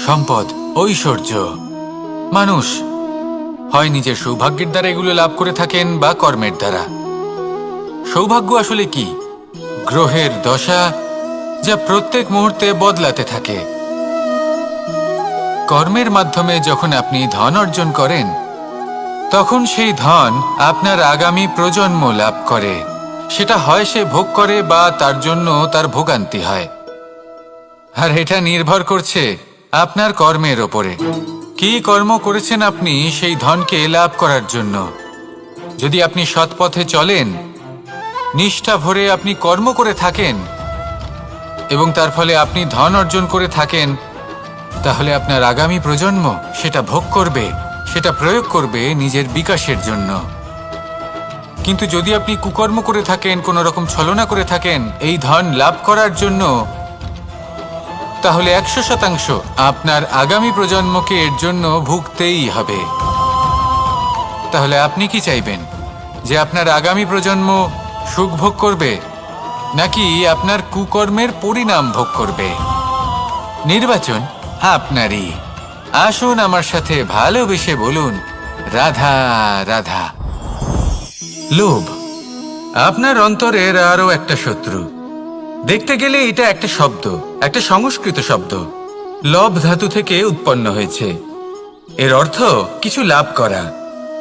সম্পদ, ঐশ্বর্য। মানুষ হয় নিজের সৌভাগ্যের দ্বারা এগুলো লাভ করে থাকেন বা কর্মের দ্বারা। সৌভাগ্য আসলে কি? গ্রহের দশা, যা প্রত্যেক মুহূর্তে বদলাতে থাকে। কর্মের মাধ্যমে যখন আপনি ধন অর্জন করেন, তখন সেই ধন আপনার আগামী প্রজন্ম লাভ করে। সেটা হয় সে ভোগ করে বা তার জন্য তার ভোগান্তি হয়। আর এটা নির্ভর করছে আপনার কর্মের ওপরে। কি কর্ম করেছেন আপনি সেই ধনকে লাভ করার জন্য? যদি আপনি সৎ পথে চলেন, নিষ্ঠা ভরে আপনি কর্ম করে থাকেন এবং তার ফলে আপনি ধন অর্জন করে থাকেন, তাহলে আপনার আগামী প্রজন্ম সেটা ভোগ করবে, সেটা প্রয়োগ করবে নিজের বিকাশের জন্য। কিন্তু যদি আপনি কুকর্ম করে থাকেন, কোনো রকম ছলনা করে থাকেন এই ধন লাভ করার জন্য, তাহলে 100% আপনার আগামী প্রজন্মকে এর জন্য ভুগতেই হবে। তাহলে আপনি কি চাইবেন? যে আপনার আগামী প্রজন্ম সুখ ভোগ করবে, নাকি আপনার কুকর্মের পরিণাম ভোগ করবে? নির্বাচন আপনারই। আসুন আমার সাথে ভালোবেসে বলুন, রাধা রাধা। লোভ আপনার অন্তরের আরো একটা শত্রু। দেখতে গেলে এটা একটা শব্দ, একটা সংস্কৃত শব্দ। লব ধাতু থেকে উৎপন্ন হয়েছে। এর অর্থ কিছু লাভ করা।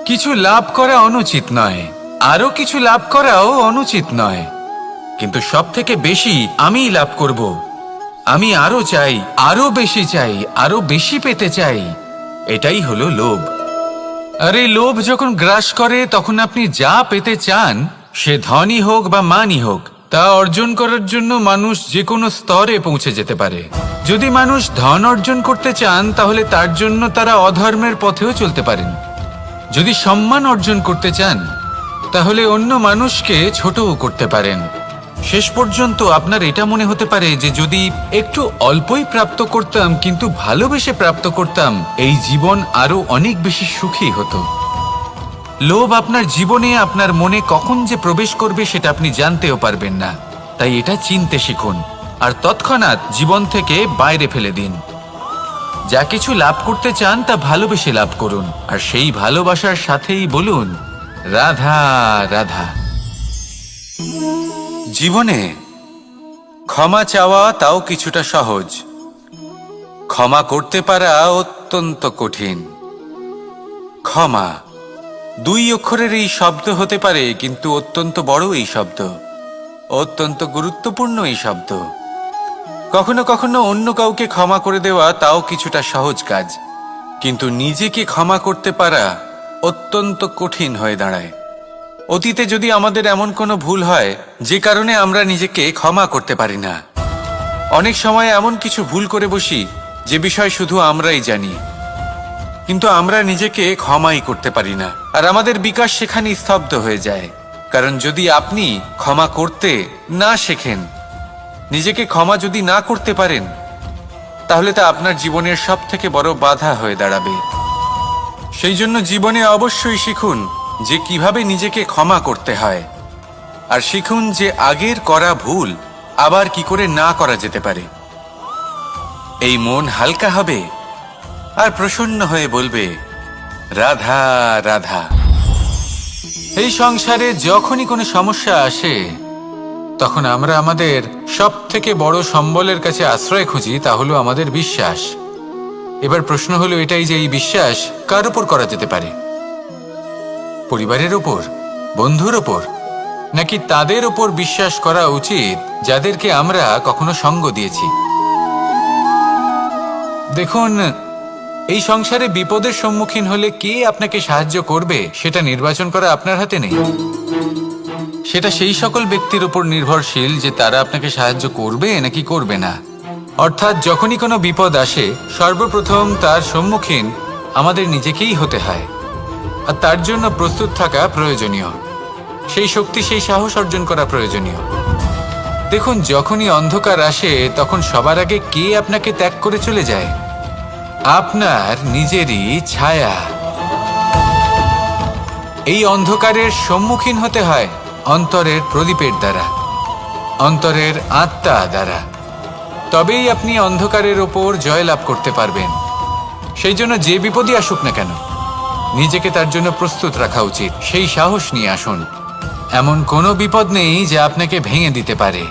কিছু লাভ করা অনুচিত নয়, আরো কিছু লাভ করাও অনুচিত নয়, কিন্তু সব থেকে বেশি আমি লাভ করব। আমি আরো চাই, আরো বেশি চাই, আরো বেশি পেতে চাই। এটাই হলো লোভ। আর এই লোভ যখন গ্রাস করে, তখন আপনি যা পেতে চান, সে ধনই হোক বা মানই হোক, তা অর্জন করার জন্য মানুষ যে কোনো স্তরে পৌঁছে যেতে পারে। যদি মানুষ ধন অর্জন করতে চান, তাহলে তার জন্য তারা অধর্মের পথেও চলতে পারেন। যদি সম্মান অর্জন করতে চান, তাহলে অন্য মানুষকে ছোটও করতে পারেন। শেষ পর্যন্ত আপনার এটা মনে হতে পারে যে যদি একটু অল্পই প্রাপ্ত করতাম, কিন্তু ভালোবেসে প্রাপ্ত করতাম, এই জীবন আরো অনেক বেশি সুখী হতো। লোভ আপনার জীবনে, আপনার মনে কখন যে প্রবেশ করবে সেটা আপনি জানতেও পারবেন না। তাই এটা চিনতে শিখুন আর তৎক্ষণাৎ জীবন থেকে বাইরে ফেলে দিন। যা কিছু লাভ করতে চান তা ভালোবেসে লাভ করুন, আর সেই ভালোবাসার সাথেই বলুন, রাধা রাধা। জীবনে ক্ষমা চাওয়া তাও কিছুটা সহজ, ক্ষমা করতে পারা অত্যন্ত কঠিন। ক্ষমা 2 অক্ষরের এই শব্দ হতে পারে, কিন্তু অত্যন্ত বড় এই শব্দ, অত্যন্ত গুরুত্বপূর্ণ এই শব্দ। কখনো কখনো অন্য কাউকে ক্ষমা করে দেওয়া তাও কিছুটা সহজ কাজ, কিন্তু নিজেকে ক্ষমা করতে পারা অত্যন্ত কঠিন হয়ে দাঁড়ায়। অতীতে যদি আমাদের এমন কোনো ভুল হয় যে কারণে আমরা নিজেকে ক্ষমা করতে পারি না, অনেক সময় এমন কিছু ভুল করে বসি যে বিষয় শুধু আমরাই জানি, কিন্তু আমরা নিজেকে ক্ষমাই করতে পারি না, আর আমাদের বিকাশ সেখানে স্তব্ধ হয়ে যায়। কারণ যদি আপনি ক্ষমা করতে না শেখেন, নিজেকে ক্ষমা যদি না করতে পারেন, তাহলে তা আপনার জীবনের সব থেকে বড় বাধা হয়ে দাঁড়াবে। সেই জন্য জীবনে অবশ্যই শিখুন যে কিভাবে নিজেকে ক্ষমা করতে হয়, আর শিখুন যে আগের করা ভুল আবার কি করে না করা যেতে পারে। এই মন হালকা হবে আর প্রসন্ন হয়ে বলবে, রাধা রাধা। এই সংসারে যখনই কোনো সমস্যা আসে, তখন আমরা আমাদের সব থেকে বড় সম্বলের কাছে আশ্রয় খুঁজি, তা হলো আমাদের বিশ্বাস। এবার প্রশ্ন হলো এটাই যে এই বিশ্বাস কার উপর করা যেতে পারে? পরিবারের ওপর, বন্ধুর ওপর, নাকি তাদের ওপর বিশ্বাস করা উচিত যাদেরকে আমরা কখনো সঙ্গ দিয়েছি? দেখুন, এই সংসারে বিপদের সম্মুখীন হলে কে আপনাকে সাহায্য করবে সেটা নির্বাচন করা আপনার হাতে নেই। সেটা সেই সকল ব্যক্তির উপর নির্ভরশীল যে তারা আপনাকে সাহায্য করবে নাকি করবে না। অর্থাৎ যখনই কোনো বিপদ আসে, সর্বপ্রথম তার সম্মুখীন আমাদের নিজেকেই হতে হয়, আর তার জন্য প্রস্তুত থাকা প্রয়োজনীয়। সেই শক্তি, সেই সাহস অর্জন করা প্রয়োজনীয়। দেখুন, যখনই অন্ধকার আসে, তখন সবার আগে কে আপনাকে ত্যাগ করে চলে যায়? আপনার নিজেরই ছায়া। এই অন্ধকারের সম্মুখীন হতে হয় অন্তরের প্রদীপের দ্বারা, অন্তরের আত্মা দ্বারা। তবেই আপনি অন্ধকারের ওপর জয়লাভ করতে পারবেন। সেই জন্য যে বিপদই আসুক না কেন, নিজেকে তার জন্য প্রস্তুত রাখা উচিত। সেই সাহস নিয়ে আসুন। এমন কোনো বিপদ নেই যা আপনাকে ভেঙে দিতে পারে।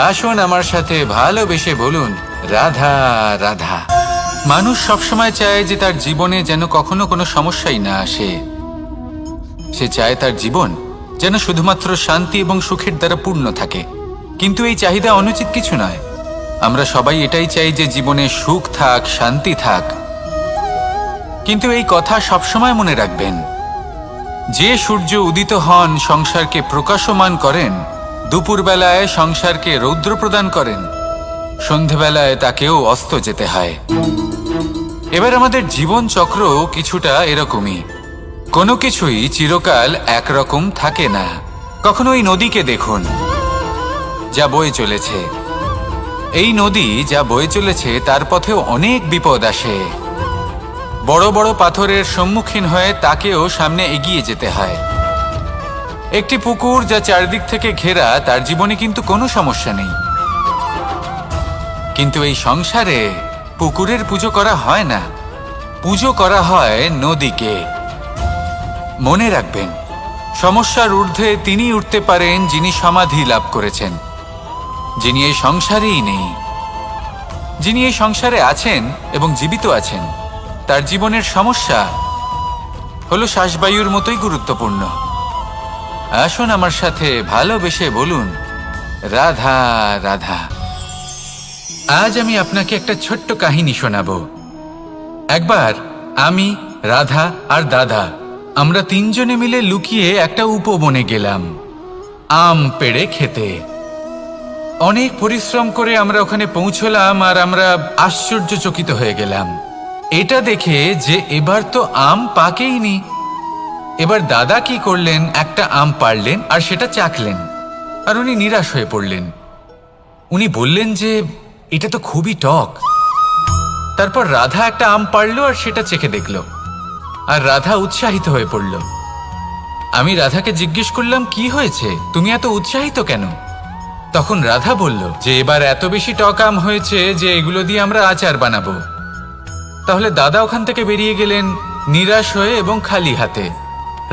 আসুন আমার সাথে ভালোবেসে বলুন, রাধা রাধা। মানুষ সবসময় চায় যে তার জীবনে যেন কখনো কোনো সমস্যাই না আসে। সে চায় তার জীবন যেন শুধুমাত্র শান্তি এবং সুখের দ্বারা পূর্ণ থাকে। কিন্তু এই চাহিদা অনুচিত কিছু নয়। আমরা সবাই এটাই চাই যে জীবনে সুখ থাক, শান্তি থাক। কিন্তু এই কথা সবসময় মনে রাখবেন, যে সূর্য উদিত হন সংসারকে প্রকাশমান করেন, দুপুরবেলায় সংসারকে রৌদ্র প্রদান করেন, সন্ধেবেলায় তাকেও অস্ত যেতে হয়। এবার আমাদের জীবন চক্র কিছুটা এরকমই। কোনো কিছুই চিরকাল একরকম থাকে না। কখনো এই নদীকে দেখুন যা বয়ে চলেছে। এই নদী যা বয়ে চলেছে তার পথেও অনেক বিপদ আসে। বড় বড় পাথরের সম্মুখীন হয়ে তাকেও সামনে এগিয়ে যেতে হয়। একটি পুকুর যা চারদিক থেকে ঘেরা, তার জীবনে কিন্তু কোনো সমস্যা নেই। কিন্তু এই সংসারে পুকুরের পুজো করা হয় না, পুজো করা হয় নদীকে। মনে রাখবেন, সমস্যার ঊর্ধ্বে তিনি উঠতে পারেন যিনি সমাধি লাভ করেছেন, যিনি এই সংসারেই নেই। যিনি এই সংসারে আছেন এবং জীবিত আছেন, তার জীবনের সমস্যা হলো শ্বাসবায়ুর মতোই গুরুত্বপূর্ণ। আসুন আমার সাথে ভালোবেসে বলুন, রাধা রাধা। আজ আমি আপনাকে একটা ছোট্ট কাহিনী শোনাবো। একবার আমি, রাধা আর দাদা, আমরা তিনজনে মিলে লুকিয়ে একটা উপবনে গেলাম আম পেড়ে খেতে। অনেক পরিশ্রম করে আমরা ওখানে পৌঁছলাম আর আমরা আশ্চর্যচকিত হয়ে গেলাম এটা দেখে যে এবার তো আম পাকেইনি। এবার দাদা কি করলেন, একটা আম পাড়লেন আর সেটা চাখলেন, আর উনি নিরাশ হয়ে পড়লেন। উনি বললেন যে এটা তো খুবই টক। তারপর রাধা একটা আম পাড়লো আর সেটা চেখে দেখলো, আর রাধা উৎসাহিত হয়ে পড়ল। আমি রাধাকে জিজ্ঞেস করলাম, কি হয়েছে, তুমি এত উৎসাহিত কেন? তখন রাধা বলল যে এবার এত বেশি টক আম হয়েছে যে এগুলো দিয়ে আমরা আচার বানাবো। তাহলে দাদা ওখান থেকে বেরিয়ে গেলেন নিরাশ হয়ে এবং খালি হাতে।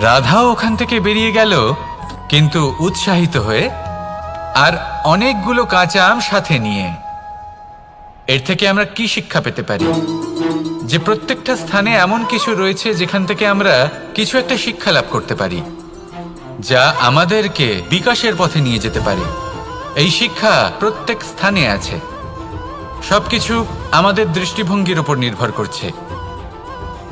রাধাও ওখান থেকে বেরিয়ে গেল কিন্তু উৎসাহিত হয়ে, আর অনেকগুলো কাঁচা আম সাথে নিয়ে। এর থেকে আমরা কি শিক্ষা পেতে পারি? যে প্রত্যেকটা স্থানে এমন কিছু রয়েছে যেখান থেকে আমরা কিছু একটা শিক্ষা লাভ করতে পারি, যা আমাদেরকে বিকাশের পথে নিয়ে যেতে পারে। এই শিক্ষা প্রত্যেক স্থানে আছে। সবকিছু আমাদের দৃষ্টিভঙ্গির উপর নির্ভর করছে।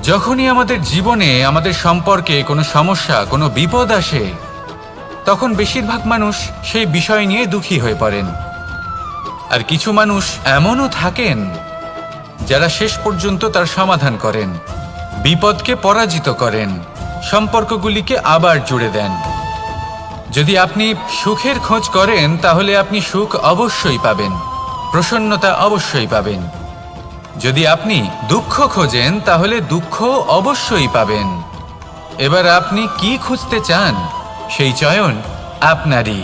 যখনই আমাদের জীবনে, আমাদের সম্পর্কে কোনো সমস্যা, কোনো বিপদ আসে, তখন বেশিরভাগ মানুষ সেই বিষয় নিয়ে দুঃখী হয়ে পড়েন। আর কিছু মানুষ এমনও থাকেন যারা শেষ পর্যন্ত তার সমাধান করেন, বিপদকে পরাজিত করেন, সম্পর্কগুলিকে আবার জুড়ে দেন। যদি আপনি সুখের খোঁজ করেন তাহলে আপনি সুখ অবশ্যই পাবেন, প্রসন্নতা অবশ্যই পাবেন। যদি আপনি দুঃখ খোঁজেন তাহলে দুঃখ অবশ্যই পাবেন। এবার আপনি কি খুঁজতে চান, সেই চয়ন আপনারই।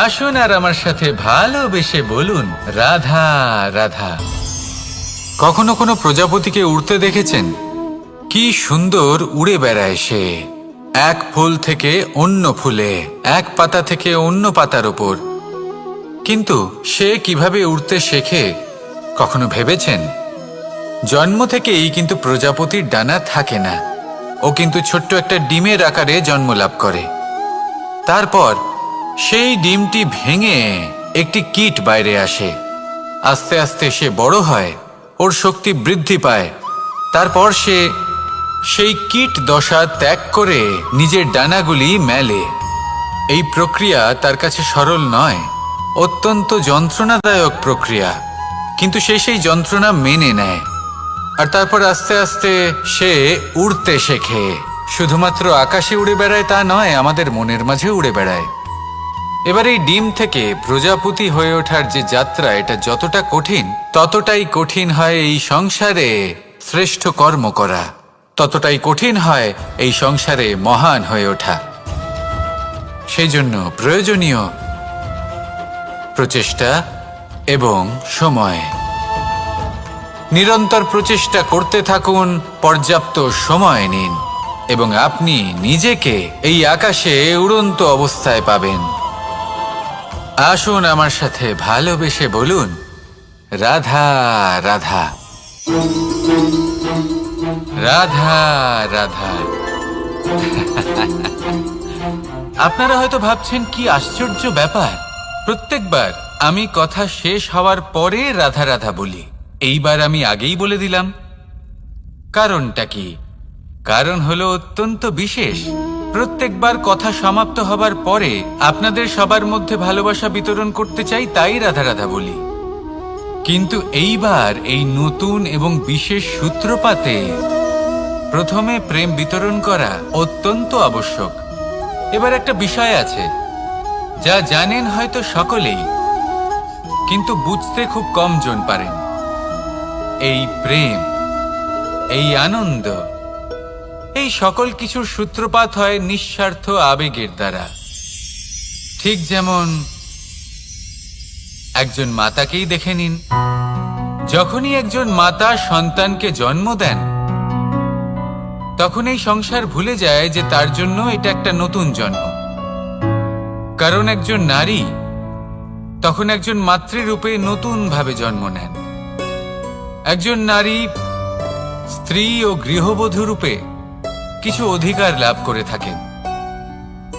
আসুন আর আমার সাথে ভালোবেসে বলুন, রাধা রাধা। কখনো কোনো প্রজাপতিকে উড়তে দেখেছেন? কি সুন্দর উড়ে বেড়ায় সে, এক ফুল থেকে অন্য ফুলে, এক পাতা থেকে অন্য পাতার ওপর। কিন্তু সে কিভাবে উড়তে শেখে কখনো ভেবেছেন? জন্ম থেকেই কিন্তু প্রজাপতির ডানা থাকে না। ও কিন্তু ছোট্ট একটা ডিমের আকারে জন্ম লাভ করে। তারপর সেই ডিমটি ভেঙে একটি কীট বাইরে আসে। আস্তে আস্তে সে বড় হয়, ওর শক্তি বৃদ্ধি পায়। তারপর সে সেই কীট দশা ত্যাগ করে নিজের ডানাগুলি মেলে। এই প্রক্রিয়া তার কাছে সরল নয়, অত্যন্ত যন্ত্রণাদায়ক প্রক্রিয়া, কিন্তু সে সেই যন্ত্রণা মেনে নেয়। আর তারপর আস্তে আস্তে সে উড়তে শেখে। শুধুমাত্র আকাশে উড়ে বেড়ায় তা নয়, আমাদের মনের মাঝে উড়ে বেড়ায়। এবার এই ডিম থেকে প্রজাপতি হয়ে ওঠার যে যাত্রা, এটা যতটা কঠিন, ততটাই কঠিন হয় এই সংসারে শ্রেষ্ঠ কর্ম করা, ততটাই কঠিন হয় এই সংসারে মহান হয়ে ওঠা। সেই জন্য প্রয়োজনীয় প্রচেষ্টা, এবং সময়। নিরন্তর প্রচেষ্টা করতে থাকুন, পর্যাপ্ত সময় নিন এবং আপনি নিজেকে এই আকাশে উড়ন্ত অবস্থায় পাবেন। আসুন আমার সাথে ভালোবেসে বলুন, রাধা রাধা, রাধা রাধা। আপনারা হয়তো ভাবছেন কি আশ্চর্য ব্যাপার, প্রত্যেকবার আমি কথা শেষ হওয়ার পরে রাধা রাধা বলি। এইবার আমি আগেই বলে দিলাম। কারণটা কি? কারণ হলো অত্যন্ত বিশেষ। প্রত্যেকবার কথা সমাপ্ত হবার পরে আপনাদের সবার মধ্যে ভালোবাসা বিতরণ করতে চাই, তাই রাধা রাধা বলি। কিন্তু এইবার এই নতুন এবং বিশেষ সূত্রপাতে প্রথমে প্রেম বিতরণ করা অত্যন্ত আবশ্যক। এবার একটা বিষয় আছে যা জানেন হয়তো সকলেই, কিন্তু বুঝতে খুব কম জন পারেন। এই প্রেম, এই আনন্দ, এই সকল কিছুর সূত্রপাত হয় নিঃস্বার্থ আবেগের দ্বারা। ঠিক যেমন একজন মাতাকেই দেখে নিন। যখনই একজন মাতা সন্তানকে জন্ম দেন, তখন এই সংসার ভুলে যায় যে তার জন্য এটা একটা নতুন জন্ম। কারণ একজন নারী তখন একজন মাতৃরূপে নতুন ভাবে জন্ম নেন। একজন নারী স্ত্রী ও গৃহবধূ রূপে কিছু অধিকার লাভ করে থাকেন,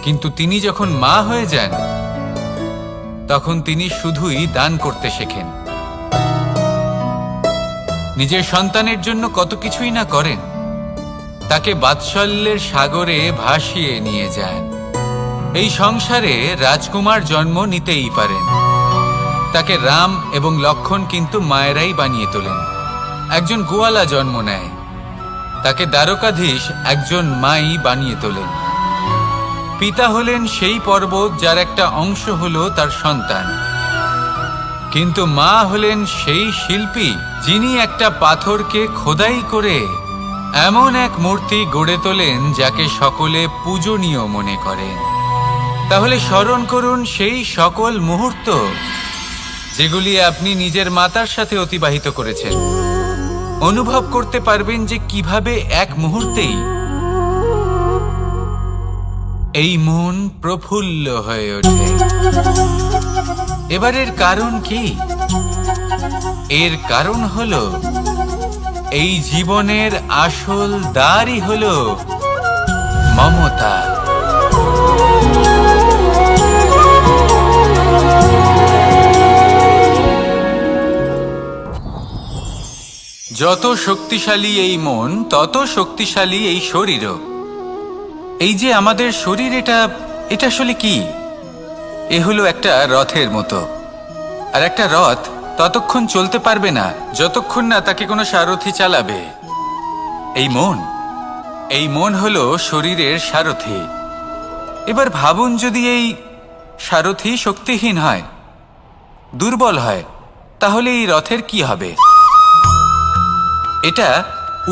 কিন্তু তিনি যখন মা হয়ে যান তখন তিনি শুধুই দান করতে শেখেন। নিজের সন্তানের জন্য কত কিছুই না করেন, তাকে বাৎসল্যের সাগরে ভাসিয়ে নিয়ে যান। এই সংসারে রাজকুমার জন্ম নিতেই পারেন, তাকে রাম এবং লক্ষ্মণ কিন্তু মায়েরাই বানিয়ে তোলেন। একজন গোয়ালা জন্ম নেয়, তাকে দ্বারকাধীশ একজন মাই বানিয়ে তোলেন। পিতা হলেন সেই পর্বত যার একটা অংশ হলো তার সন্তান, কিন্তু মা হলেন সেই শিল্পী যিনি একটা পাথরকে খোদাই করে এমন এক মূর্তি গড়ে তোলেন যাকে সকলে পূজনীয় মনে করেন। তাহলে স্মরণ করুন সেই সকল মুহূর্ত যেগুলি আপনি নিজের মাতার সাথে অতিবাহিত করেছেন। অনুভব করতে পারবেন যে কিভাবে এক মুহূর্তেই এই মন প্রফুল্ল হয়ে ওঠে। এবারের কারণ কি? এর কারণ হলো এই জীবনের আসল দ্বারই হলো মমতা। যত শক্তিশালী এই মন, তত শক্তিশালী এই শরীরও। এই যে আমাদের শরীর, এটা আসলে কি? এ হলো একটা রথের মতো। আর একটা রথ ততক্ষণ চলতে পারবে না যতক্ষণ না তাকে কোনো সারথি চালাবে। এই মন হলো শরীরের সারথি। এবার ভাবুন, যদি এই সারথি শক্তিহীন হয়, দুর্বল হয়, তাহলে এই রথের কি হবে? এটা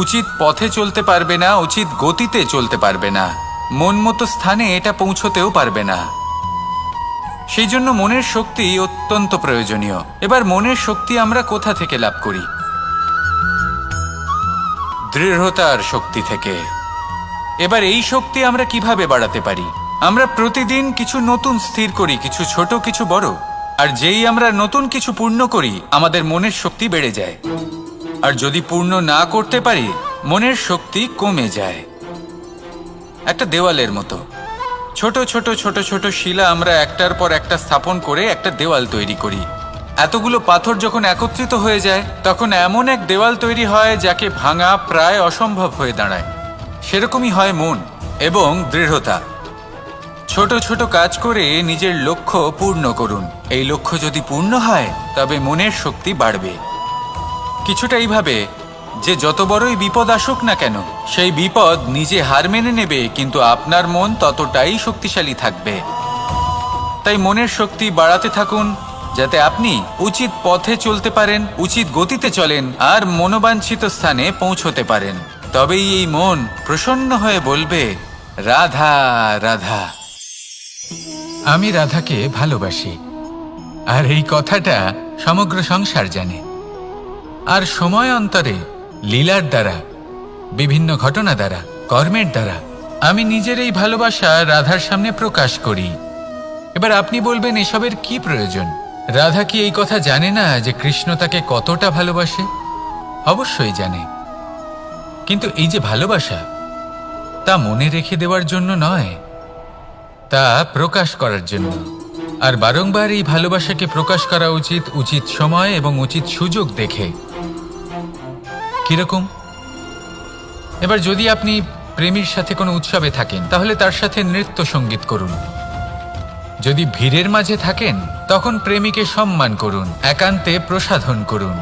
উচিত পথে চলতে পারবে না, উচিত গতিতে চলতে পারবে না, মন মতো স্থানে এটা পৌঁছতেও পারবে না। সেই জন্য মনের শক্তি অত্যন্ত প্রয়োজনীয়। এবার মনের শক্তি আমরা কোথা থেকে লাভ করি? দৃঢ়তার শক্তি থেকে। এবার এই শক্তি আমরা কিভাবে বাড়াতে পারি? আমরা প্রতিদিন কিছু নতুন স্থির করি, কিছু ছোট কিছু বড়। আর যেই আমরা নতুন কিছু পূর্ণ করি, আমাদের মনের শক্তি বেড়ে যায়। আর যদি পূর্ণ না করতে পারি, মনের শক্তি কমে যায়। একটা দেওয়ালের মতো ছোট ছোট ছোট ছোট শিলা আমরা একটার পর একটা স্থাপন করে একটা দেওয়াল তৈরি করি। এতগুলো পাথর যখন একত্রিত হয়ে যায়, তখন এমন এক দেওয়াল তৈরি হয় যাকে ভাঙা প্রায় অসম্ভব হয়ে দাঁড়ায়। সেরকমই হয় মন এবং দৃঢ়তা। ছোট ছোট কাজ করে নিজের লক্ষ্য পূর্ণ করুন। এই লক্ষ্য যদি পূর্ণ হয়, তবে মনের শক্তি বাড়বে। কিছুটা এইভাবে যে যত বড়ই বিপদ আসুক না কেন, সেই বিপদ নিজে হার মেনে নেবে, কিন্তু আপনার মন ততটাই শক্তিশালী থাকবে। তাই মনের শক্তি বাড়াতে থাকুন, যাতে আপনি উচিত পথে চলতে পারেন, উচিত গতিতে চলেন আর মনোবাঞ্ছিত স্থানে পৌঁছতে পারেন। তবেই এই মন প্রসন্ন হয়ে বলবে, রাধা রাধা। আমি রাধাকে ভালোবাসি। আর এই কথাটা সমগ্র সংসার জানে। আর সময় অন্তরে লীলার দ্বারা, বিভিন্ন ঘটনা দ্বারা, কর্মের দ্বারা আমি নিজের এই ভালোবাসা রাধার সামনে প্রকাশ করি। এবার আপনি বলবেন, এসবের কি প্রয়োজন? রাধা কি এই কথা জানে না যে কৃষ্ণ তাকে কতটা ভালোবাসে? অবশ্যই জানে, কিন্তু এই যে ভালোবাসা, তা মনে রেখে দেওয়ার জন্য নয়, তা প্রকাশ করার জন্য। আর বারংবার এই ভালোবাসাকে প্রকাশ করা উচিত, উচিত সময় এবং উচিত সুযোগ দেখে। কিরকম? এবার যদি আপনি প্রেমীর সাথে কোনো উৎসবে থাকেন, তাহলে তার সাথে নৃত্য সঙ্গীত করুন। যদি ভিড়ের মাঝে থাকেন, তখন প্রেমীকে সম্মান করুন, একান্তে প্রসাধন করুন।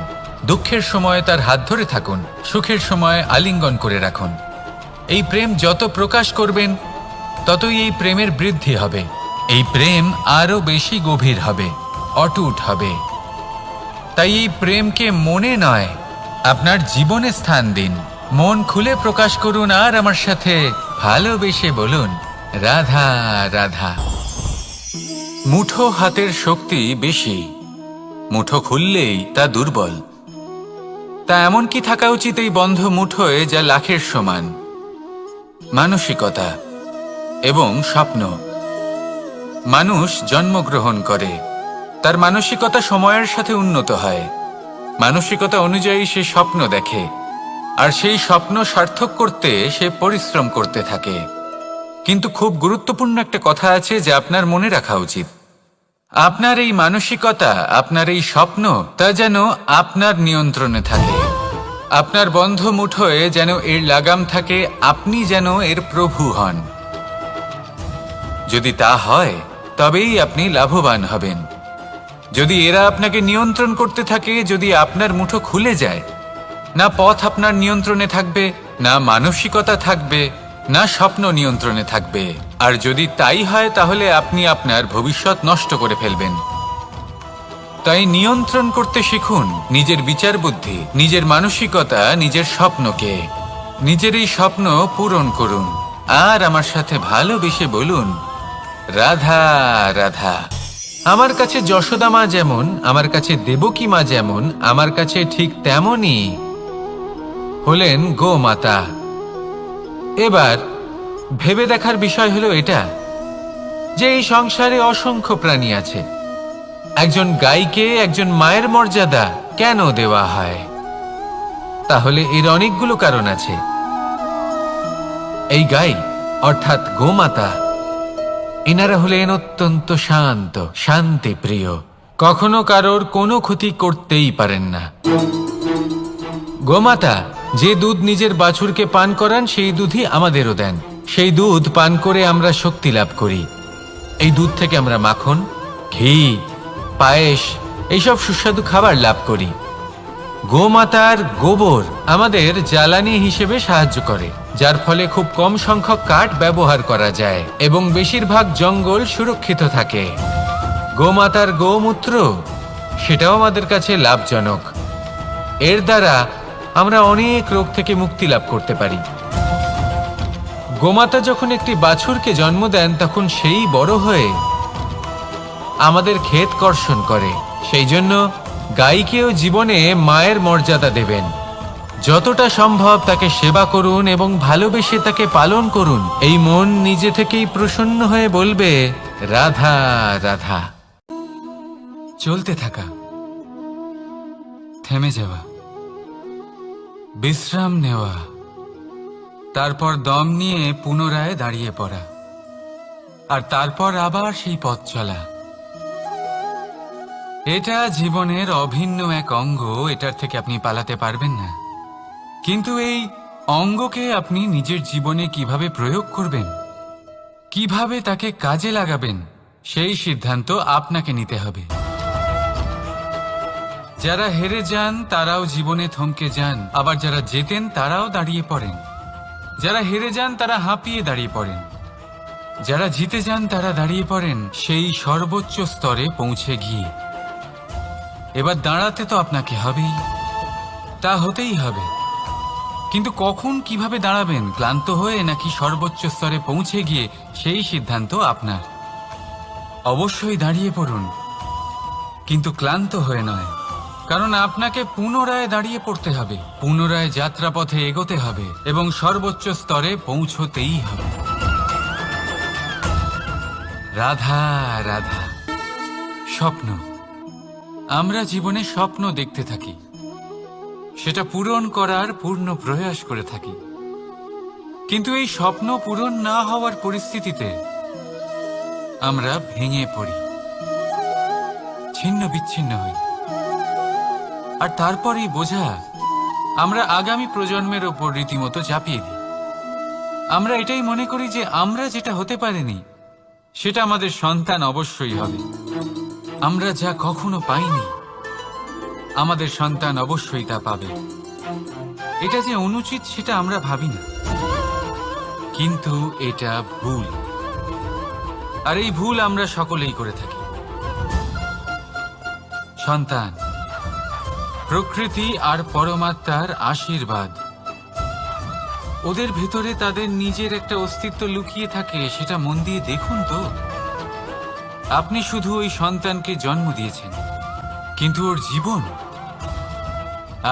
দুঃখের সময় তার হাত ধরে থাকুন, সুখের সময় আলিঙ্গন করে রাখুন। এই প্রেম যত প্রকাশ করবেন, ততই এই প্রেমের বৃদ্ধি হবে। এই প্রেম আরো বেশি গভীর হবে, অটুট হবে। তাই এই প্রেমকে মনে নয়, আপনার জীবনে স্থান দিন। মন খুলে প্রকাশ করুন আর আমার সাথে ভালোবেসে বলুন, রাধা রাধা। মুঠো হাতের শক্তি বেশি, মুঠো খুললেই তা দুর্বল। তা এমন কি থাকা উচিত এই বন্ধ মুঠোয় যা লাখের সমান? মানসিকতা এবং স্বপ্ন। মানুষ জন্মগ্রহণ করে, তার মানসিকতা সময়ের সাথে উন্নত হয়। মানসিকতা অনুযায়ী সে স্বপ্ন দেখে, আর সেই স্বপ্ন সার্থক করতে সে পরিশ্রম করতে থাকে। কিন্তু খুব গুরুত্বপূর্ণ একটা কথা আছে যা আপনার মনে রাখা উচিত। আপনার এই মানসিকতা, আপনার এই স্বপ্ন, তা যেন আপনার নিয়ন্ত্রণে থাকে। আপনার বন্ধ মুঠোয় যেন এর লাগাম থাকে, আপনি যেন এর প্রভু হন। যদি তা হয়, তবেই আপনি লাভবান হবেন। যদি এরা আপনাকে নিয়ন্ত্রণ করতে থাকে, যদি আপনার মুঠো খুলে যায়, না পথ আপনার নিয়ন্ত্রণে থাকবে, না মানসিকতা থাকবে, না স্বপ্ন নিয়ন্ত্রণে থাকবে। আর যদি তাই হয়, তাহলে আপনি আপনার ভবিষ্যৎ নষ্ট করে ফেলবেন। তাই নিয়ন্ত্রণ করতে শিখুন নিজের বিচার বুদ্ধি, নিজের মানসিকতা, নিজের স্বপ্নকে। নিজের এই স্বপ্ন পূরণ করুন আর আমার সাথে ভালোবেসে বলুন, রাধা রাধা। আমার কাছে যশোদা মা যেমন, আমার কাছে দেবকী মা যেমন, আমার কাছে ঠিক তেমনই হলেন গোমাতা। এবার ভেবে দেখার বিষয় হলো এটা যে এই সংসারে অসংখ্য প্রাণী আছে। একজন গাইকে একজন মায়ের মর্যাদা কেন দেওয়া হয়? তাহলে এর অনেকগুলো কারণ আছে। এই গাই অর্থাৎ গোমাতা, এনারা হলেন অত্যন্ত শান্ত, শান্তি প্রিয়, কখনো কারোর কোনো ক্ষতি করতেই পারেন না। গোমাতা যে দুধ নিজের বাছুরকে পান করান, সেই দুধই আমাদেরও দেন। সেই দুধ পান করে আমরা শক্তি লাভ করি। এই দুধ থেকে আমরা মাখন, ঘি, পায়েস, এইসব সুস্বাদু খাবার লাভ করি। গোমাতার গোবর আমাদের জ্বালানি হিসেবে সাহায্য করে, যার ফলে খুব কম সংখ্যক কাঠ ব্যবহার করা যায় এবং বেশিরভাগ জঙ্গল সুরক্ষিত থাকে। গোমাতার গোমূত্র, সেটাও আমাদের কাছে লাভজনক। এর দ্বারা আমরা অনেক রোগ থেকে মুক্তি লাভ করতে পারি। গোমাতা যখন একটি বাছুরকে জন্ম দেন, তখন সেই বড় হয়ে আমাদের ক্ষেত কর্ষণ করে। সেই জন্য গাইকেও জীবনে মায়ের মর্যাদা দেবেন। যতটা সম্ভব তাকে সেবা করুন এবং ভালোবেসে তাকে পালন করুন। এই মন নিজে থেকেই প্রসন্ন হয়ে বলবে, রাধা রাধা। চলতে থাকা, থেমে যাওয়া, বিশ্রাম নেওয়া, তারপর দম নিয়ে পুনরায় দাঁড়িয়ে পড়া, আর তারপর আবার সেই পথ চলা। এটা জীবনের অভিন্ন এক অঙ্গ, এটার থেকে আপনি পালাতে পারবেন না। কিন্তু এই অঙ্গকে আপনি নিজের জীবনে কিভাবে প্রয়োগ করবেন, কিভাবে তাকে কাজে লাগাবেন, সেই সিদ্ধান্ত আপনাকে নিতে হবে। যারা হেরে যান তারাও জীবনে থমকে যান, আবার যারা জেতেন তারাও দাঁড়িয়ে পড়েন। যারা হেরে যান তারা হাঁপিয়ে দাঁড়িয়ে পড়েন, যারা জিতে যান তারা দাঁড়িয়ে পড়েন সেই সর্বোচ্চ স্তরে পৌঁছে গিয়ে। এবার দাঁড়াতে তো আপনাকে হবেই, তা হতেই হবে। কিন্তু কখন, কিভাবে দাঁড়াবেন, ক্লান্ত হয়ে নাকি সর্বোচ্চ স্তরে পৌঁছে গিয়ে, সেই সিদ্ধান্ত আপনার। অবশ্যই দাঁড়িয়ে পড়ুন, কিন্তু ক্লান্ত হয়ে নয়, কারণ আপনাকে পুনরায় দাঁড়িয়ে পড়তে হবে, পুনরায় যাত্রাপথে এগোতে হবে এবং সর্বোচ্চ স্তরে পৌঁছতেই হবে। রাধা রাধা। স্বপ্ন, আমরা জীবনে স্বপ্ন দেখতে থাকি, সেটা পূরণ করার পূর্ণ প্রয়াস করে থাকি, কিন্তু এই স্বপ্ন পূরণ না হওয়ার পরিস্থিতিতে আমরা ভেঙে পড়ি, ছিন্ন বিচ্ছিন্ন হই। আর তারপরেই বোঝা আমরা আগামী প্রজন্মের ওপর রীতিমতো চাপিয়ে দিই। আমরা এটাই মনে করি যে আমরা যেটা হতে পারিনি সেটা আমাদের সন্তান অবশ্যই হবে। আমরা যা কখনো পাইনি আমাদের সন্তান অবশ্যই তা পাবে। এটা যে অনুচিত সেটা আমরা ভাবি না, কিন্তু এটা ভুল। আর এই ভুল আমরা সকলেই করে থাকি। সন্তান প্রকৃতি আর পরমাত্মার আশীর্বাদ। ওদের ভেতরে তাদের নিজের একটা অস্তিত্ব লুকিয়ে থাকে, সেটা মন দিয়ে দেখুন তো। আপনি শুধু ওই সন্তানকে জন্ম দিয়েছেন, কিন্তু ওর জীবন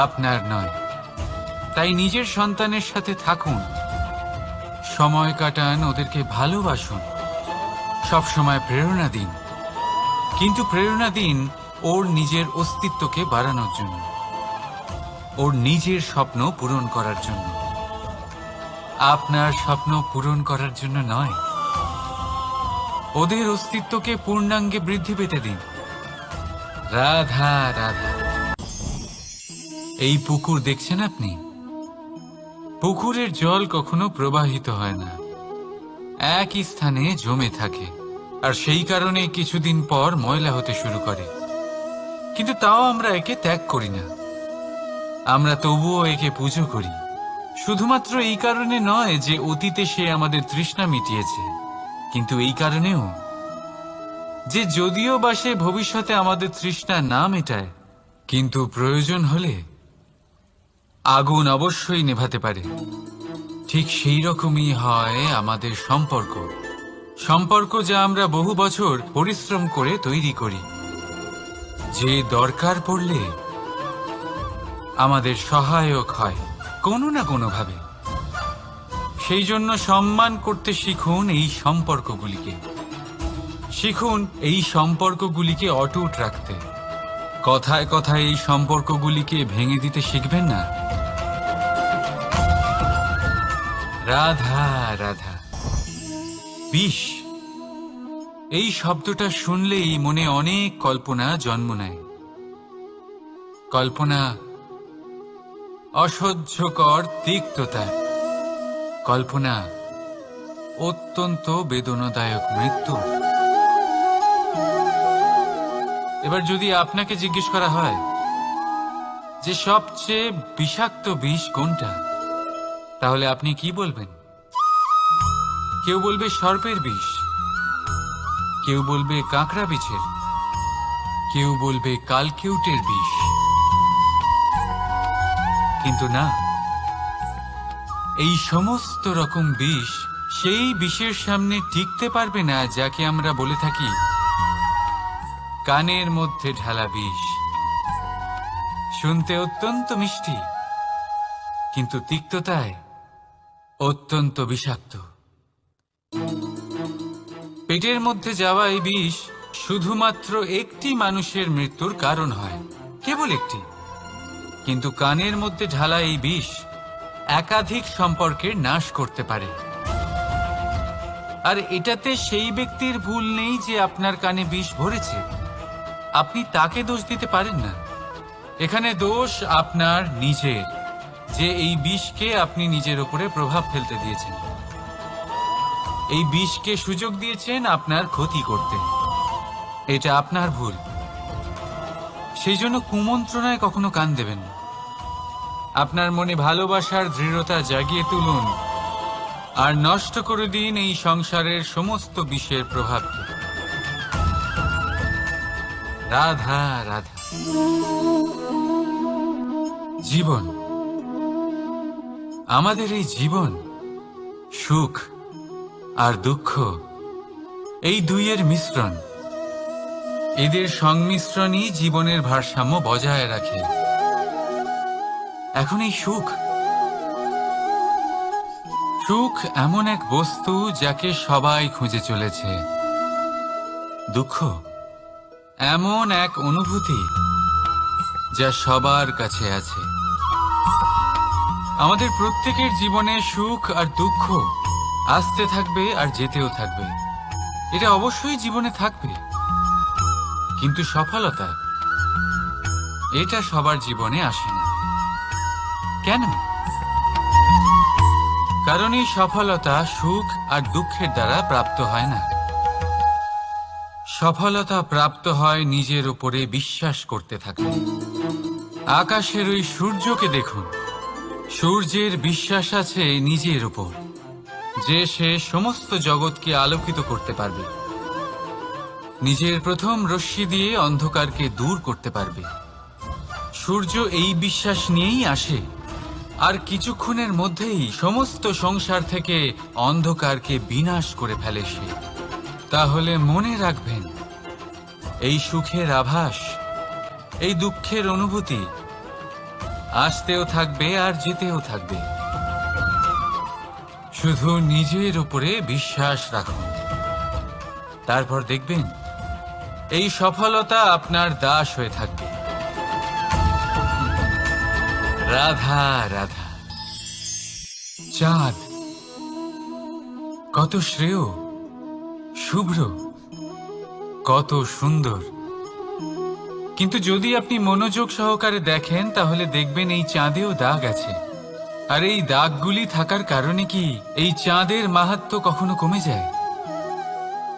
আপনার নয়। তাই নিজের সন্তানের সাথে থাকুন, সময় কাটান, ওদেরকে ভালোবাসুন, সবসময় প্রেরণা দিন, কিন্তু প্রেরণা দিন ওর নিজের অস্তিত্বকে বাড়ানোর জন্য, ওর নিজের স্বপ্ন পূরণ করার জন্য, আপনার স্বপ্ন পূরণ করার জন্য নয়। ওদের অস্তিত্বকে পূর্ণাঙ্গে বৃদ্ধি পেতে দিন। রাধা রাধা। এই পুকুর দেখছেন আপনি? পুকুরের জল কখনো প্রবাহিত হয় না, একই স্থানে জমে থাকে, আর সেই কারণে কিছুদিন পর ময়লা হতে শুরু করে। কিন্তু তাও আমরা একে ত্যাগ করি না, আমরা তবুও একে পুজো করি। শুধুমাত্র এই কারণে নয় যে অতীতে সে আমাদের তৃষ্ণা মিটিয়েছে, কিন্তু এই কারণেও যে যদিও বা সে ভবিষ্যতে আমাদের তৃষ্ণা না মেটায়, কিন্তু প্রয়োজন হলে আগুন অবশ্যই নেভাতে পারে। ঠিক সেই রকমই হয় আমাদের সম্পর্ক, সম্পর্ক যা আমরা বহু বছর পরিশ্রম করে তৈরি করি, যে দরকার পড়লে আমাদের সহায়ক হয় কোনো না কোনোভাবে। সেই জন্য সম্মান করতে শিখুন এই সম্পর্কগুলিকে, শিখুন এই সম্পর্কগুলিকে অটুট রাখতে। কথায় কথায় এই সম্পর্কগুলিকে ভেঙে দিতে শিখবেন না। রাধা রাধা। বিষ, এই শব্দটা শুনলেই মনে অনেক কল্পনা জন্ম নেয়। কল্পনা অসহ্যকর তিক্ততা, কল্পনা অত্যন্ত বেদনাদায়ক মৃত্যু। এবার যদি আপনাকে জিজ্ঞেস করা হয় যে সবচেয়ে বিষাক্ত বিষ কোনটা, তাহলে আপনি কি বলবেন? কেউ বলবে সর্পের বিষ, কেউ বলবে কাঁকড়া বিছের, কেউ বলবে কালকিউটের বিষ। কিন্তু না, এই সমস্ত রকম বিষ সেই বিষের সামনে টিকতে পারবে না যাকে আমরা বলে থাকি কানের মধ্যে ঢালা বিষ। শুনতে অত্যন্ত মিষ্টি, কিন্তু তিক্ততায় অত্যন্ত বিষাক্ত। পেটের মধ্যে যাওয়া এই বিষ শুধুমাত্র একটি মানুষের মৃত্যুর কারণ হয়, কেবল একটি। কিন্তু কানের মধ্যে ঢালা এই বিষ একাধিক সম্পর্কের নাশ করতে পারে। আর এটাতে সেই ব্যক্তির ভুল নেই যে আপনার কানে বিষ ভরেছে, আপনি তাকে দোষ দিতে পারেন না। এখানে দোষ আপনার নিজের, যে এই বিষকে আপনি নিজের উপরে প্রভাব ফেলতে দিয়েছেন, এই বিষকে সুযোগ দিয়েছেন আপনার ক্ষতি করতে। এটা আপনার ভুল। সেই জন্য কুমন্ত্রণায় কখনো কান দেবেন না। আপনার মনে ভালোবাসার দৃঢ়তা জাগিয়ে তুলুন আর নষ্ট করে দিন এই সংসারের সমস্ত বিষের প্রভাবকে। রাধা রাধা। জীবন, আমাদের এই জীবন সুখ আর দুঃখ, এই দুইয়ের মিশ্রণ। এদের সংমিশ্রণই জীবনের ভারসাম্য বজায় রাখে। এখন এই সুখ সুখ এমন এক বস্তু যাকে সবাই খুঁজে চলেছে। দুঃখ এমন এক অনুভূতি যা সবার কাছে আছে। আমাদের প্রত্যেকের জীবনে সুখ আর দুঃখ আসতে থাকবে আর যেতেও থাকবে। এটা অবশ্যই জীবনে থাকবে, কিন্তু সফলতা এটা সবার জীবনে আসে না। কেন? কারণ এই সফলতা সুখ আর দুঃখের দ্বারা প্রাপ্ত হয় না। সফলতা প্রাপ্ত হয় নিজের উপরে বিশ্বাস করতে থাকলে। আকাশের ওই সূর্যকে দেখুন, সূর্যের বিশ্বাস আছে নিজের উপর যে সে সমস্ত জগৎকে আলোকিত করতে পারবে, নিজের প্রথম রশ্মি দিয়ে অন্ধকারকে দূর করতে পারবে। সূর্য এই বিশ্বাস নিয়েই আসে, আর কিছুক্ষণের মধ্যেই সমস্ত সংসার থেকে অন্ধকারকে বিনাশ করে ফেলে সে। তাহলে মনে রাখবেন, এই সুখের আভাস, এই দুঃখের অনুভূতি আসতেও থাকবে আর যেতেও থাকবে। শুধু নিজের উপরে বিশ্বাস রাখুন, তারপর দেখবেন এই সফলতা আপনার দাস হয়ে থাকবে। রাধা রাধা। চাঁদ কত শ্রেয়, শুভ্র, কত সুন্দর, কিন্তু যদি আপনি মনোযোগ সহকারে দেখেন তাহলে দেখবেন এই চাঁদেও দাগ আছে। আর এই দাগগুলি থাকার কারণে কি এই চাঁদের মাহাত্ম্য কখনো কমে যায়?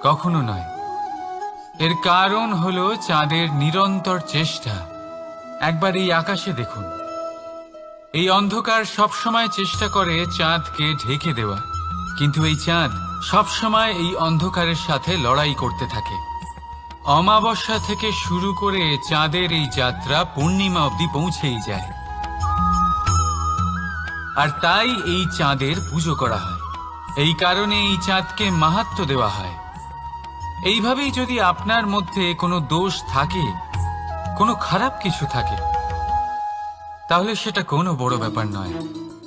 কখনো নয়। এর কারণ হলো চাঁদের নিরন্তর চেষ্টা। একবার এই আকাশে দেখুন, এই অন্ধকার সবসময় চেষ্টা করে চাঁদকে ঢেকে দেওয়া, কিন্তু এই চাঁদ সবসময় এই অন্ধকারের সাথে লড়াই করতে থাকে। অমাবস্যা থেকে শুরু করে চাঁদের এই যাত্রা পূর্ণিমা অবধি পৌঁছেই যায়। আর তাই এই চাঁদের পুজো করা হয়, এই কারণে এই চাঁদকে মাহাত্ম্য দেওয়া হয়। এইভাবেই যদি আপনার মধ্যে কোনো দোষ থাকে, কোনো খারাপ কিছু থাকে, তাহলে সেটা কোনো বড় ব্যাপার নয়।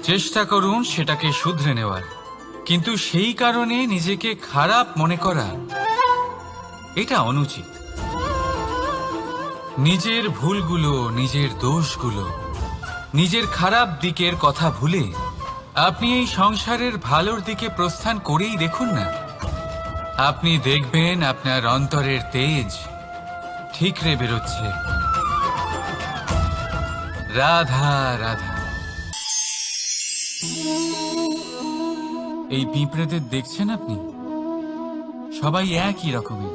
চেষ্টা করুন সেটাকে শুধরে নেওয়ার, কিন্তু সেই কারণে নিজেকে খারাপ মনে করা এটা অনুচিত। নিজের ভুলগুলো, নিজের দোষগুলো, নিজের খারাপ দিকের কথা ভুলে আপনি এই সংসারের ভালোর দিকে প্রস্থান করেই দেখুন না। আপনি দেখবেন আপনার অন্তরের তেজ ঠিকরে বেরোচ্ছে। রাধা রাধা। এই পিঁপড়েদের দেখছেন আপনি? সবাই একই রকমের।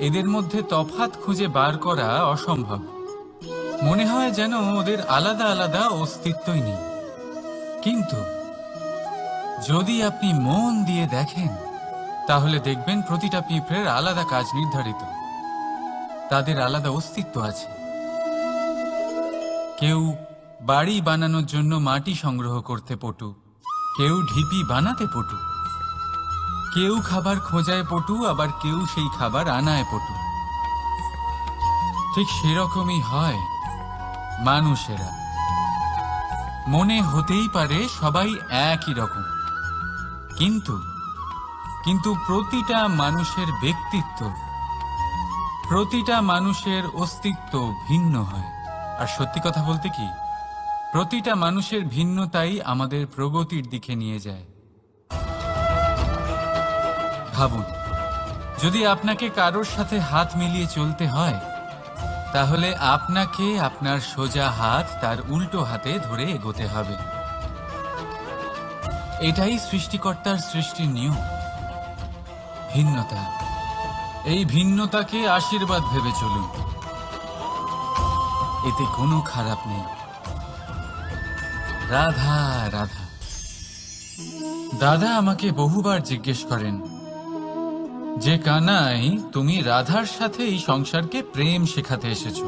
এদের মধ্যে তফাৎ খুঁজে বার করা অসম্ভব। মনে হয় যেন ওদের আলাদা আলাদা অস্তিত্বই নেই। কিন্তু যদি আপনি মন দিয়ে দেখেন তাহলে দেখবেন প্রতিটা পিঁপড়ের আলাদা কাজ নির্ধারিত, তাদের আলাদা অস্তিত্ব আছে। কেউ বাড়ি বানানোর জন্য মাটি সংগ্রহ করতে পটু, কেউ ঢিপি বানাতে পটু, কেউ খাবার খোঁজায় পটু, আবার কেউ সেই খাবার আনায় পটু। ঠিক সেরকমই হয় মানুষেরা। মনে হতেই পারে সবাই একই রকম, কিন্তু প্রতিটা মানুষের ব্যক্তিত্ব, প্রতিটা মানুষের অস্তিত্ব ভিন্ন হয়। আর সত্যি কথা বলতে কি, প্রতিটা মানুষের ভিন্নতাই আমাদের প্রগতির দিকে নিয়ে যায়। ভাবুন, যদি আপনাকে কারোর সাথে হাত মিলিয়ে চলতে হয়, তাহলে আপনাকে আপনার সোজা হাত তার উল্টো হাতে ধরে এগোতে হবে। এটাই সৃষ্টিকর্তার সৃষ্টির নিয়ম। ভিন্নতা, এই ভিন্নতাকে আশীর্বাদ ভেবে চলুন, এতে কোনো খারাপ নেই। রাধা রাধা। দাদা আমাকে বহুবার জিজ্ঞেস করেন যে কানাই, তুমি রাধার সাথে এই সংসারকে প্রেম শেখাতে এসেছো,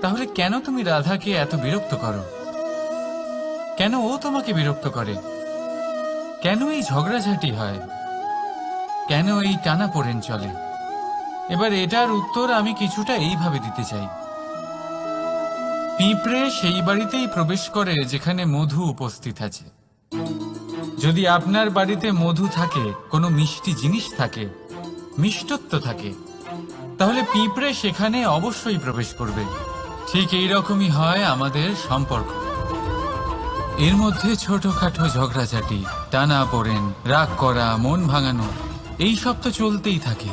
তাহলে কেন তুমি রাধাকে এত বিরক্ত করো? কেন ও তোমাকে বিরক্ত করে? কেন এই ঝগড়াঝাটি হয়? কেন এই টানাপোড়েন চলে? এবার এটার উত্তর আমি কিছুটা এইভাবে দিতে চাই। পিঁপড়ে সেই বাড়িতেই প্রবেশ করে যেখানে মধু উপস্থিত আছে। যদি আপনার বাড়িতে মধু থাকে, কোনো মিষ্টি জিনিস থাকে, মিষ্টত্ব থাকে, তাহলে পিঁপড়ে সেখানে অবশ্যই প্রবেশ করবে। ঠিক এই রকমই হয় আমাদের সম্পর্ক। এর মধ্যে ছোটখাটো ঝগড়াঝাটি, টানাপোড়েন, রাগ করা, মন ভাঙানো, এই সব তো চলতেই থাকে,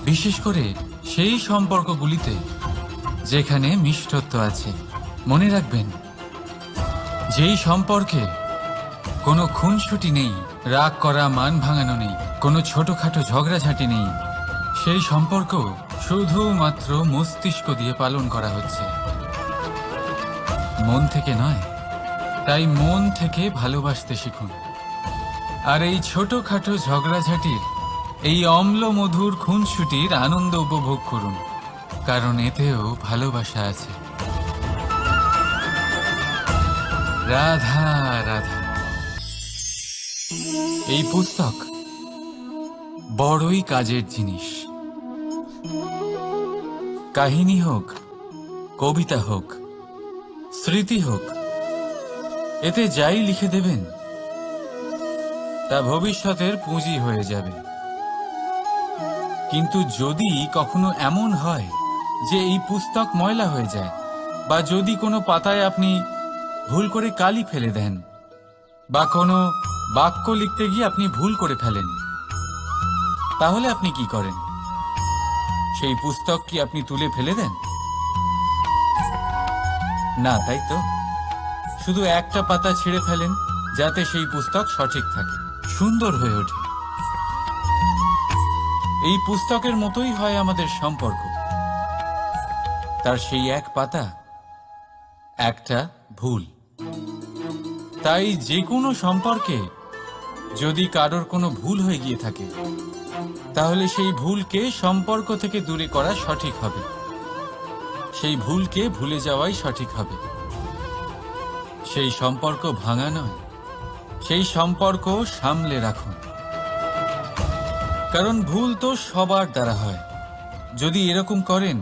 বিশেষ করে সেই সম্পর্কগুলিতে যেখানে মিষ্টত্ব আছে। মনে রাখবেন, যেই সম্পর্কে কোনো খুনসুটি নেই, রাগ করা, মান ভাঙানো নেই, কোনো ছোটখাটো ঝগড়াঝাটি নেই, সেই সম্পর্ক শুধুমাত্র মস্তিষ্ক দিয়ে পালন করা হচ্ছে, মন থেকে নয়। তাই মন থেকে ভালোবাসতে শিখুন। আর এই ছোটখাটো ঝগড়াঝাটির, এই অম্ল মধুর খুনসুটির আনন্দ উপভোগ করুন, কারণ এতেও ভালোবাসা আছে। রাধা রাধা। এই পুস্তক বড়ই কাজের জিনিস। কাহিনী হোক, কবিতা হোক, স্মৃতি হোক, এতে যাই লিখে দেবেন তা ভবিষ্যতের পুঁজি হয়ে যাবে। কিন্তু যদি কখনো এমন হয় যে এই পুস্তক ময়লা হয়ে যায়, বা যদি কোনো পাতায় আপনি ভুল করে কালি ফেলে দেন, বা কোনো বাক্য লিখতে গিয়ে আপনি ভুল করে ফেলেন, তাহলে আপনি কি করেন? সেই পুস্তক কি আপনি তুলে ফেলে দেন? না, তাই তো। শুধু একটা পাতা ছিঁড়ে ফেলেন, যাতে সেই পুস্তক সঠিক থাকে, সুন্দর হয়ে ওঠে। এই পুস্তকের মতোই হয় আমাদের সম্পর্ক। তার সেই এক পাতা, একটা ভুল। তাই যে কোনো সম্পর্কে যদি কারোর কোনো ভুল হয়ে গিয়ে থাকে, তাহলে সেই ভুলকে সম্পর্ক থেকে দূরে করা সঠিক হবে। সেই ভুলকে ভুলে যাওয়াই সঠিক হবে। সেই সম্পর্ক ভাঙা নয়, সেই সম্পর্ক সামলে রাখুন। কারণ ভুল তো সবার দ্বারা হয়। যদি এরকম করেন,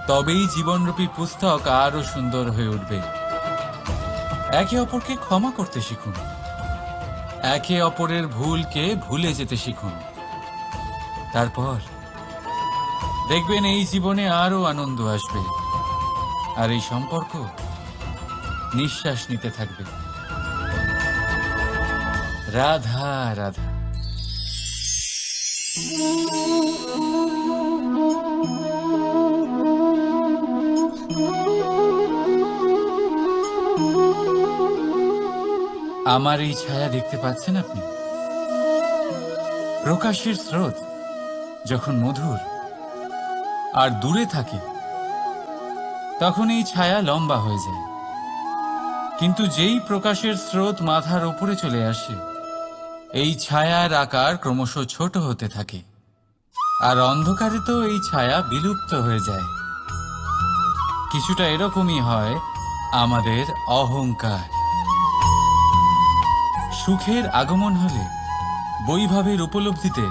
তবেই জীবনরূপী পুস্তক আরো সুন্দর হয়ে উঠবে। একে অপরকে ক্ষমা করতে শিখুন। একে অপরের ভুলকে ভুলে যেতে শিখুন। তারপর দেখবেন এই জীবনে আরো আনন্দ আসবে, আর এই সম্পর্ক নিঃশ্বাস নিতে থাকবে। রাধা রাধা। আমার এই ছায়া দেখতে পাচ্ছেন আপনি? প্রকাশের স্রোত যখন মধুর আর দূরে থাকে, তখন এই ছায়া লম্বা হয়ে যায়। কিন্তু যেই প্রকাশের স্রোত মাথার উপরে চলে আসে, এই ছায়ার আকার ক্রমশ ছোট হতে থাকে, আর অন্ধকারে তো এই ছায়া বিলুপ্ত হয়ে যায়। কিছুটা এরকমই হয় আমাদের অহংকার। সুখের আগমন হলে, বৈভবের উপলব্ধিতে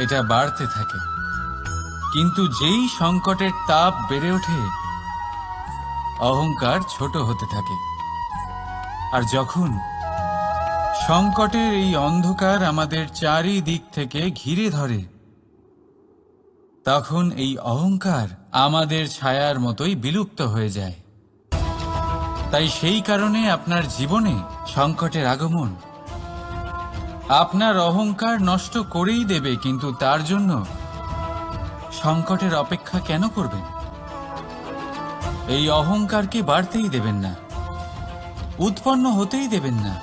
এটা বাড়তে থাকে। কিন্তু যেই সংকটের তাপ বেড়ে ওঠে, অহংকার ছোট হতে থাকে। আর যখন সংকটের এই অন্ধকার আমাদের চারিদিক থেকে ঘিরে ধরে, তখন এই অহংকার আমাদের ছায়ার মতোই বিলুপ্ত হয়ে যায়। তাই সেই কারণে আপনার জীবনে সংকটের আগমন আপনার অহংকার নষ্ট করেই দেবে, কিন্তু তার জন্য সংকটের অপেক্ষা কেন করবেন? এই অহংকারকে বাড়তেই দেবেন না, উৎপন্ন হতেই দেবেন না।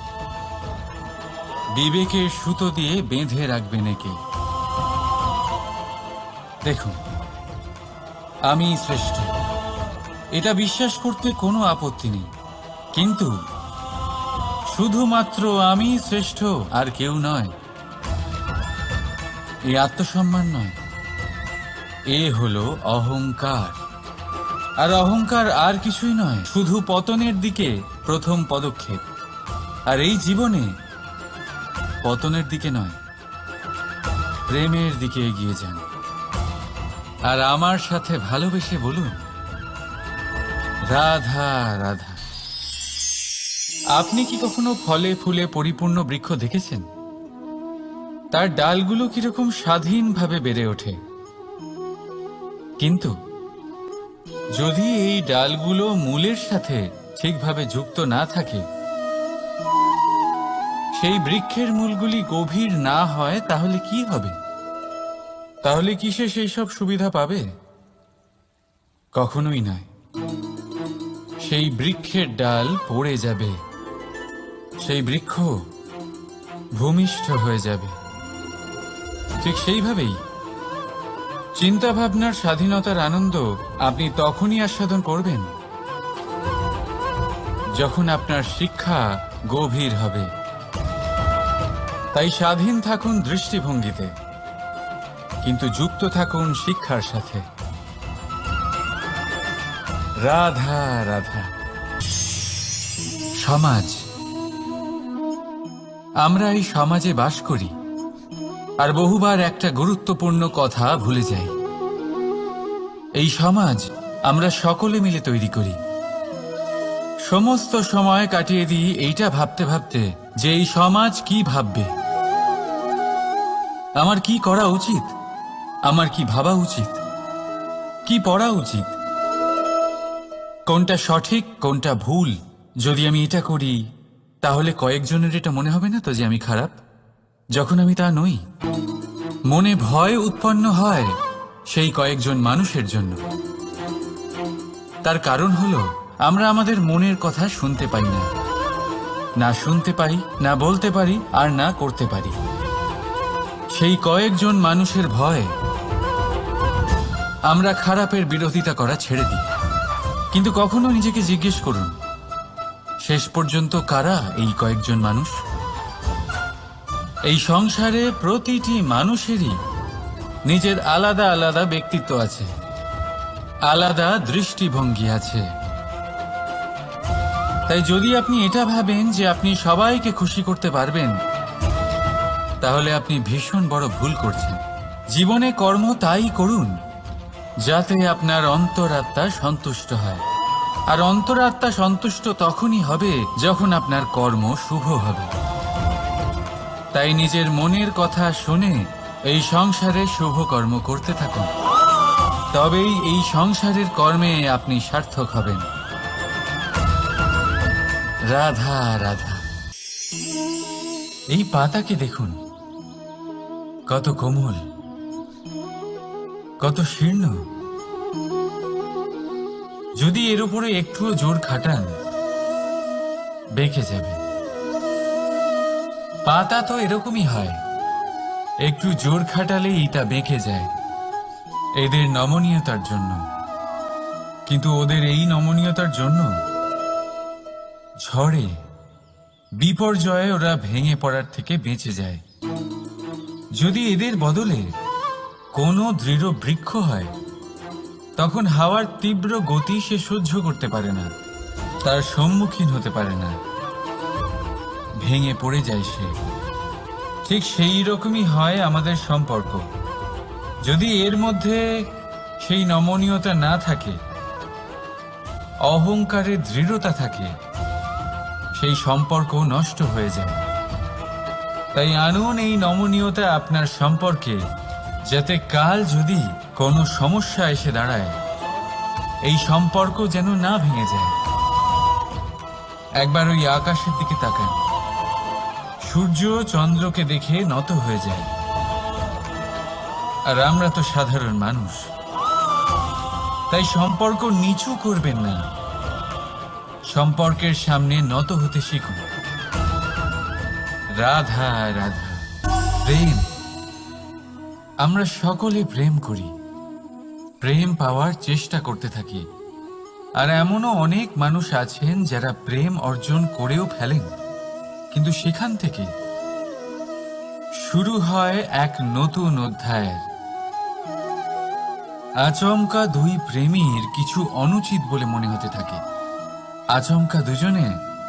বিবেকের সুতো দিয়ে বেঁধে রাখবেন একে। দেখুন, আমি শ্রেষ্ঠ, এটা বিশ্বাস করতে কোনো আপত্তি নেই। কিন্তু শুধুমাত্র আমি শ্রেষ্ঠ, আর কেউ নয়, এই আত্মসম্মান নয়, এ হলো অহংকার। আর অহংকার আর কিছুই নয়, শুধু পতনের দিকে প্রথম পদক্ষেপ। আর এই জীবনে পতনের দিকে নয়, প্রেমের দিকে এগিয়ে যান। আর আমার সাথে ভালোবেসে বলুন, রাধা রাধা। আপনি কি কখনো ফলে ফুলে পরিপূর্ণ বৃক্ষ দেখেছেন? তার ডালগুলো কিরকম স্বাধীনভাবে বেড়ে ওঠে, কিন্তু যদি এই ডালগুলো মূলের সাথে ঠিকভাবে যুক্ত না থাকে, সেই বৃক্ষের মূলগুলি গভীর না হয়, তাহলে কি হবে? তাহলে কি সে সেই সব সুবিধা পাবে? কখনোই নয়। সেই বৃক্ষের ডাল পড়ে যাবে, সেই বৃক্ষ ভূমিষ্ঠ হয়ে যাবে। ঠিক সেইভাবেই চিন্তা ভাবনার স্বাধীনতার আনন্দ আপনি তখনই আস্বাদন করবেন যখন আপনার শিক্ষা গভীর হবে। তাই স্বাধীন থাকুন দৃষ্টিভঙ্গিতে, কিন্তু যুক্ত থাকুন শিক্ষার সাথে। রাধা রাধা। সমাজ, আমরা এই সমাজে বাস করি আর বহুবার একটা গুরুত্বপূর্ণ কথা ভুলে যাই। এই সমাজ আমরা সকলে মিলে তৈরি করি। সমস্ত সময় কাটিয়ে দিই এইটা ভাবতে ভাবতে যে এই সমাজ কি ভাববে, আমার কি করা উচিত, আমার কি ভাবা উচিত, কি পড়া উচিত, কোনটা সঠিক কোনটা ভুল। যদি আমি এটা করি তাহলে কয়েকজনের এটা মনে হবে না তো যে আমি খারাপ, যখন আমি তা নই। মনে ভয় উৎপন্ন হয় সেই কয়েকজন মানুষের জন্য। তার কারণ হলো আমরা আমাদের মনের কথা শুনতে পাই না, না শুনতে পারি, না বলতে পারি, আর না করতে পারি। সেই কয়েকজন মানুষের ভয় আমরা খারাপের বিরোধিতা করা ছেড়ে দিই। কিন্তু কখনো নিজেকে জিজ্ঞেস করুন, শেষ পর্যন্ত কারা এই কয়েকজন মানুষ? এই সংসারে প্রতিটি মানুষেরই নিজের আলাদা আলাদা ব্যক্তিত্ব আছে, আলাদা দৃষ্টিভঙ্গি আছে। তাই যদি আপনি এটা ভাবেন যে আপনি সবাইকে খুশি করতে পারবেন, তাহলে আপনি ভীষণ বড় ভুল করছেন। জীবনে কর্ম তাই করুন যাতে আপনার অন্তরাত্মা সন্তুষ্ট হয়। আর অন্তরাত্মা সন্তুষ্ট তখনই হবে যখন আপনার কর্ম শুভ হবে। তাই নিজের মনের কথা শুনে এই সংসারে শুভ কর্ম করতে থাকুন, তবেই এই সংসারের কর্মে আপনি সার্থক হবেন। রাধা রাধা। এই পাতাকে দেখুন, কত কোমল, কত শীর্ণ। যদি এর উপরে একটুও জোর খাটান, বেঁকে যাবে। পাতা তো এরকমই হয়, একটু জোর খাটালেই তা বেঁকে যায় এদের নমনীয়তার জন্য। কিন্তু ওদের এই নমনীয়তার জন্য ঝড়ে বিপর্যয়ে ওরা ভেঙে পড়ার থেকে বেঁচে যায়। যদি এদের বদলে কোনো দৃঢ় বৃক্ষ হয়, তখন হাওয়ার তীব্র গতি সে সহ্য করতে পারে না, তার সম্মুখীন হতে পারে না, ভেঙে পড়ে যায় সে। ঠিক সেই রকমই হয় আমাদের সম্পর্ক। যদি এর মধ্যে সেই নমনীয়তা না থাকে, অহংকারের দৃঢ়তা থাকে, সেই সম্পর্ক নষ্ট হয়ে যায়। তাই আনুন এই নমনীয়তা আপনার সম্পর্কে, যাতে কাল যদি কোনো সমস্যা এসে দাঁড়ায়, এই সম্পর্ক যেন না ভেঙে যায়। একবার ওই আকাশের দিকে তাকান, সূর্য চন্দ্রকে দেখে নত হয়ে যায়। আর আমরা তো সাধারণ মানুষ, তাই সম্পর্ক নিচু করবেন না, সম্পর্কের সামনে নত হতে শিখুন। রাধা রাধা। প্রেম, আমরা সকলে প্রেম করি, প্রেম পাওয়ার চেষ্টা করতে থাকি। আর এমনও অনেক মানুষ আছেন যারা প্রেম অর্জন করেও ফেলেন, কিন্তু সেখান থেকে শুরু হয় এক নতুন অধ্যায়ের। আচমকা দুই প্রেমীর কিছু অনুচিত বলে মনে হতে থাকে। আচমকা দুজনে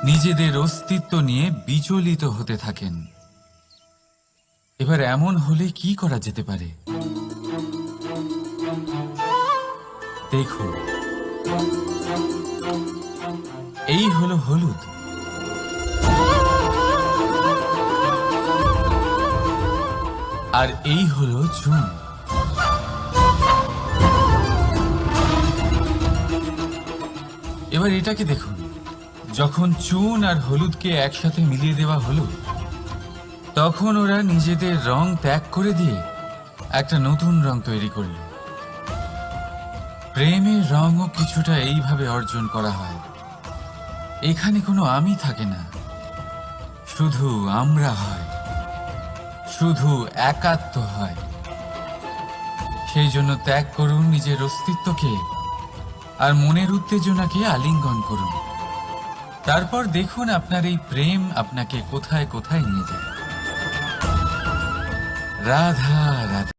নিজেদের অস্তিত্ব নিয়ে বিচলিত হতে থাকেন। এবার এমন হলে কি করা যেতে পারে? দেখুন, এই হলো হলুদ, আর এই হলো চুন। এবার এটাকে দেখুন, যখন চুন আর হলুদকে একসাথে মিলিয়ে দেওয়া হলো, তখন ওরা নিজেদের রং ত্যাগ করে দিয়ে একটা নতুন রং তৈরি করল। প্রেমের রঙও কিছুটা এইভাবে অর্জন করা হয়। এখানে কোনো আমি থাকে না, শুধু আমরা হয়, শুধু একাত্ম হয়। সেই জন্য ত্যাগ করুন নিজের অস্তিত্বকে, আর মনের উত্তেজনাকে আলিঙ্গন করুন। তারপর দেখুন আপনার এই প্রেম আপনাকে কোথায় কোথায় নিয়ে যায়। রাধা রাধা।